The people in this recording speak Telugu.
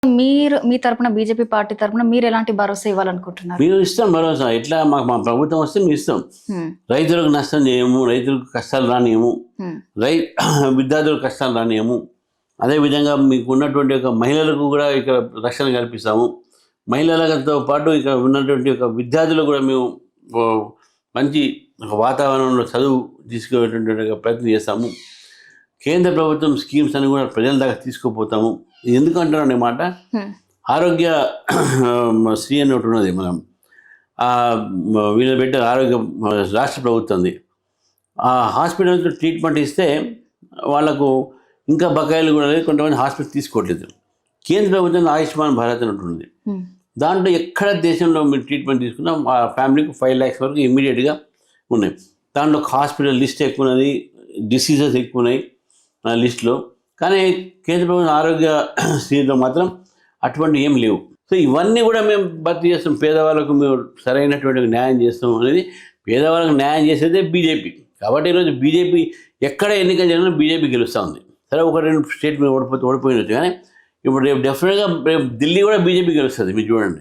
మీరు మీ తరపున బీజేపీ పార్టీ తరపున మీరు ఎలాంటి భరోసా ఇవ్వాలనుకుంటున్నారు? మేము ఇస్తాం భరోసా. ఎట్లా మాకు మా ప్రభుత్వం వస్తే మేము ఇస్తాం. రైతులకు నష్టం చేయము, రైతులకు కష్టాలు రానియము, విద్యార్థులకు కష్టాలు రానియము. అదేవిధంగా మీకు ఉన్నటువంటి ఒక మహిళలకు కూడా ఇక్కడ రక్షణ కల్పిస్తాము. మహిళలతో పాటు ఇక్కడ ఉన్నటువంటి ఒక విద్యార్థులకు కూడా మేము మంచి ఒక వాతావరణంలో చదువు తీసుకునేటువంటి ప్రయత్నం చేస్తాము. కేంద్ర ప్రభుత్వం స్కీమ్స్ అని కూడా ప్రజల దాకా తీసుకుపోతాము. ఇది ఎందుకు అంటున్నాను మాట, ఆరోగ్య శ్రీ అని ఒకటి ఉన్నది, మనం వీళ్ళు పెట్టే ఆరోగ్య రాష్ట్ర ప్రభుత్వంది. ఆ హాస్పిటల్తో ట్రీట్మెంట్ ఇస్తే వాళ్ళకు ఇంకా బకాయిలు కూడా లేదు, కొంతమంది హాస్పిటల్ తీసుకోవట్లేదు. కేంద్ర ప్రభుత్వం ఆయుష్మాన్ భారత్ అని ఉంటుంది. దాంట్లో ఎక్కడ దేశంలో మీరు ట్రీట్మెంట్ తీసుకున్నా ఆ ఫ్యామిలీకి 5 lakhs వరకు ఇమ్మీడియట్గా ఉన్నాయి. దాంట్లో హాస్పిటల్ లిస్ట్ ఎక్కువ ఉన్నది, డిసీజెస్ ఎక్కువ ఉన్నాయి ఆ లిస్టులో. కానీ కేంద్ర ప్రభుత్వం ఆరోగ్య శ్రీలో మాత్రం అటువంటి ఏం లేవు. సో ఇవన్నీ కూడా మేము భర్తీ చేస్తాం. పేదవాళ్ళకు మేము సరైనటువంటి న్యాయం చేస్తాం అనేది, పేదవాళ్ళకు న్యాయం చేసేదే బీజేపీ. కాబట్టి ఈరోజు బీజేపీ ఎక్కడ ఎన్నికలు జరిగినా బీజేపీ గెలుస్తూ ఉంది. సరే 1-2 స్టేట్ మీద ఓడిపోయినట్టు, కానీ ఇప్పుడు రేపు డెఫినెట్గా రేపు ఢిల్లీ కూడా బీజేపీ గెలుస్తుంది. మీరు చూడండి.